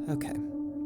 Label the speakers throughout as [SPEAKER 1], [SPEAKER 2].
[SPEAKER 1] Okay.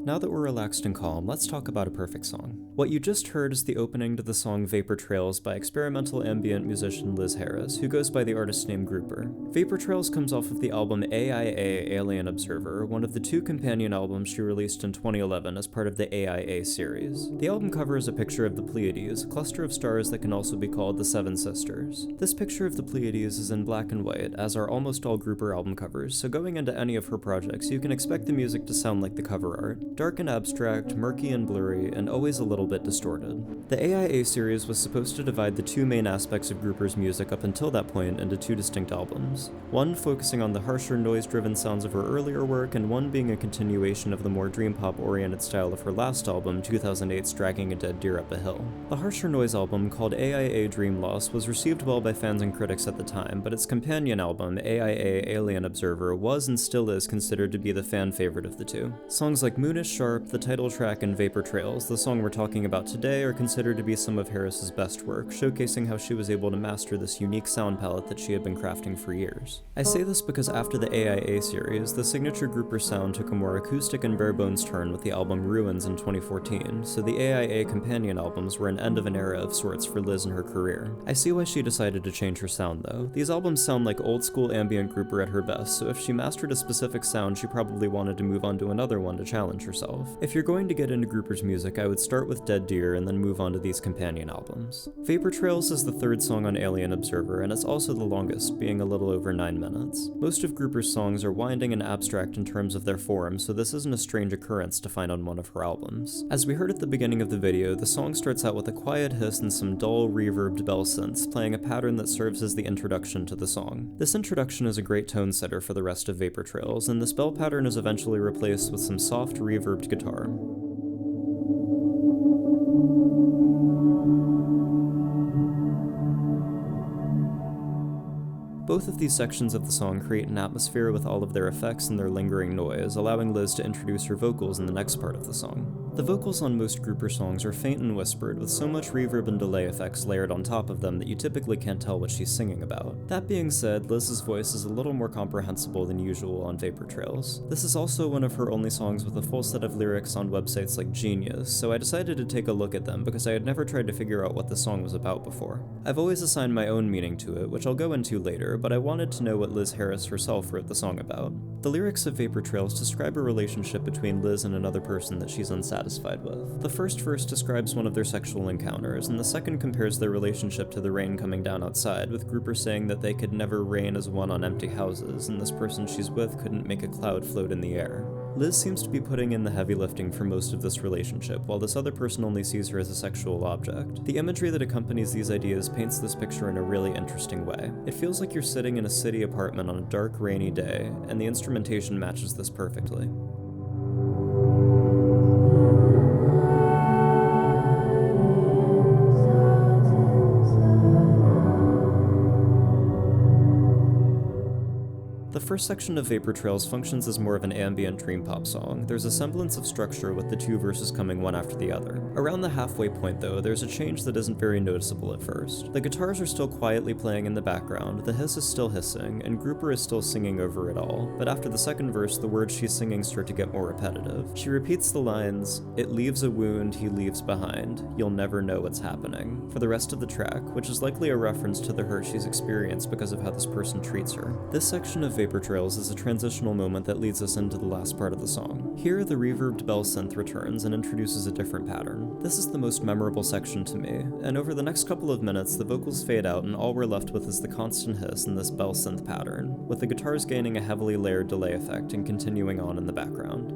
[SPEAKER 1] Now that we're relaxed and calm, let's talk about a perfect song. What you just heard is the opening to the song Vapor Trails by experimental ambient musician Liz Harris, who goes by the artist name Grouper. Vapor Trails comes off of the album AIA Alien Observer, one of the 2 companion albums she released in 2011 as part of the AIA series. The album cover is a picture of the Pleiades, a cluster of stars that can also be called the Seven Sisters. This picture of the Pleiades is in black and white, as are almost all Grouper album covers, so going into any of her projects, you can expect the music to sound like the cover art. Dark and abstract, murky and blurry, and always a little bit distorted. The AIA series was supposed to divide the 2 main aspects of Grouper's music up until that point into 2 distinct albums. One focusing on the harsher noise-driven sounds of her earlier work, and one being a continuation of the more dream pop-oriented style of her last album, 2008's Dragging a Dead Deer Up a Hill. The harsher noise album, called AIA Dream Loss, was received well by fans and critics at the time, but its companion album, AIA Alien Observer, was and still is considered to be the fan favorite of the 2. Songs like Moon is Sharp, the title track, and Vapor Trails, the song we're talking about today, are considered to be some of Harris's best work, showcasing how she was able to master this unique sound palette that she had been crafting for years. I say this because after the AIA series, the signature Grouper sound took a more acoustic and bare-bones turn with the album Ruins in 2014, so the AIA companion albums were an end of an era of sorts for Liz and her career. I see why she decided to change her sound though. These albums sound like old-school ambient Grouper at her best, so if she mastered a specific sound, she probably wanted to move on to another one to challenge herself. If you're going to get into Grouper's music, I would start with Dead Deer and then move on to these companion albums. Vapor Trails is the 3rd song on Alien Observer, and it's also the longest, being a little over 9 minutes. Most of Grouper's songs are winding and abstract in terms of their form, so this isn't a strange occurrence to find on one of her albums. As we heard at the beginning of the video, the song starts out with a quiet hiss and some dull, reverbed bell synths, playing a pattern that serves as the introduction to the song. This introduction is a great tone setter for the rest of Vapor Trails, and this bell pattern is eventually replaced with some soft, reverbed guitar. Both of these sections of the song create an atmosphere with all of their effects and their lingering noise, allowing Liz to introduce her vocals in the next part of the song. The vocals on most Grouper songs are faint and whispered, with so much reverb and delay effects layered on top of them that you typically can't tell what she's singing about. That being said, Liz's voice is a little more comprehensible than usual on Vapor Trails. This is also one of her only songs with a full set of lyrics on websites like Genius, so I decided to take a look at them because I had never tried to figure out what the song was about before. I've always assigned my own meaning to it, which I'll go into later, but I wanted to know what Liz Harris herself wrote the song about. The lyrics of Vapor Trails describe a relationship between Liz and another person that she's unsatisfied with. The first verse describes one of their sexual encounters, and the second compares their relationship to the rain coming down outside, with Grouper saying that they could never reign as one on empty houses, and this person she's with couldn't make a cloud float in the air. Liz seems to be putting in the heavy lifting for most of this relationship, while this other person only sees her as a sexual object. The imagery that accompanies these ideas paints this picture in a really interesting way. It feels like you're sitting in a city apartment on a dark, rainy day, and the instrumentation matches this perfectly. The first section of Vapor Trails functions as more of an ambient dream pop song. There's a semblance of structure with the 2 verses coming one after the other. Around the halfway point though, there's a change that isn't very noticeable at first. The guitars are still quietly playing in the background, the hiss is still hissing, and Grouper is still singing over it all, but after the second verse, the words she's singing start to get more repetitive. She repeats the lines, "It leaves a wound he leaves behind, you'll never know what's happening," for the rest of the track, which is likely a reference to the hurt she's experienced because of how this person treats her. This section of Vapor Trails is a transitional moment that leads us into the last part of the song. Here, the reverbed bell synth returns and introduces a different pattern. This is the most memorable section to me, and over the next couple of minutes, the vocals fade out and all we're left with is the constant hiss in this bell synth pattern, with the guitars gaining a heavily layered delay effect and continuing on in the background.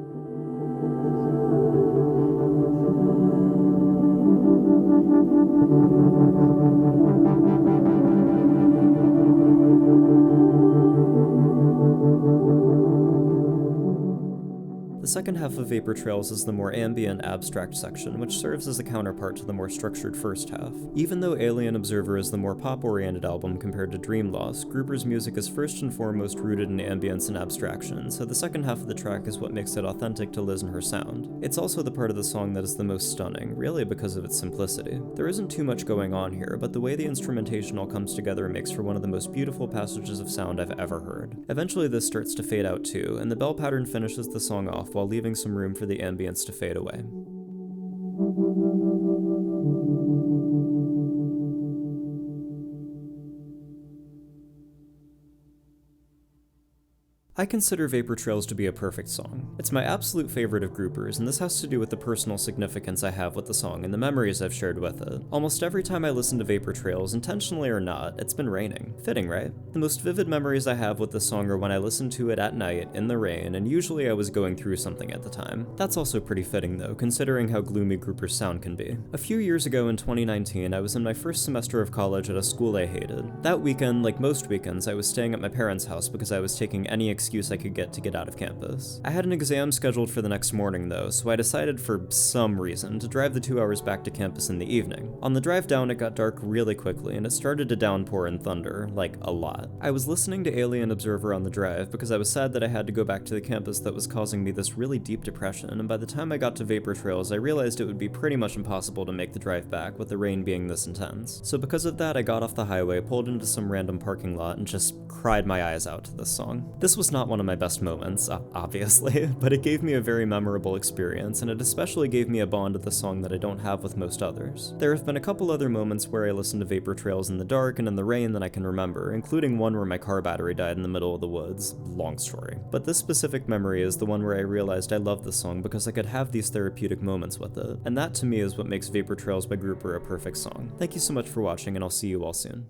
[SPEAKER 1] The second half of Vapor Trails is the more ambient, abstract section, which serves as a counterpart to the more structured first half. Even though Alien Observer is the more pop-oriented album compared to Dream Loss, Grouper's music is first and foremost rooted in ambience and abstraction, so the second half of the track is what makes it authentic to Liz and her sound. It's also the part of the song that is the most stunning, really because of its simplicity. There isn't too much going on here, but the way the instrumentation all comes together makes for one of the most beautiful passages of sound I've ever heard. Eventually this starts to fade out too, and the bell pattern finishes the song off while leaving some room for the ambience to fade away. I consider Vapor Trails to be a perfect song. It's my absolute favorite of groupers, and this has to do with the personal significance I have with the song and the memories I've shared with it. Almost every time I listen to Vapor Trails, intentionally or not, it's been raining. Fitting, right? The most vivid memories I have with this song are when I listened to it at night, in the rain, and usually I was going through something at the time. That's also pretty fitting though, considering how gloomy groupers sound can be. A few years ago in 2019, I was in my first semester of college at a school I hated. That weekend, like most weekends, I was staying at my parents' house because I was taking any excuse I could get out of campus. I had an exam scheduled for the next morning though, so I decided for some reason to drive the 2 hours back to campus in the evening. On the drive down, it got dark really quickly and it started to downpour and thunder, like a lot. I was listening to Alien Observer on the drive because I was sad that I had to go back to the campus that was causing me this really deep depression, and by the time I got to Vapor Trails, I realized it would be pretty much impossible to make the drive back with the rain being this intense. So because of that, I got off the highway, pulled into some random parking lot, and just cried my eyes out to this song. This was not one of my best moments, obviously, but it gave me a very memorable experience, and it especially gave me a bond with the song that I don't have with most others. There have been a couple other moments where I listened to Vapor Trails in the dark and in the rain that I can remember, including one where my car battery died in the middle of the woods. Long story. But this specific memory is the one where I realized I loved the song because I could have these therapeutic moments with it, and that to me is what makes Vapor Trails by Grouper a perfect song. Thank you so much for watching, and I'll see you all soon.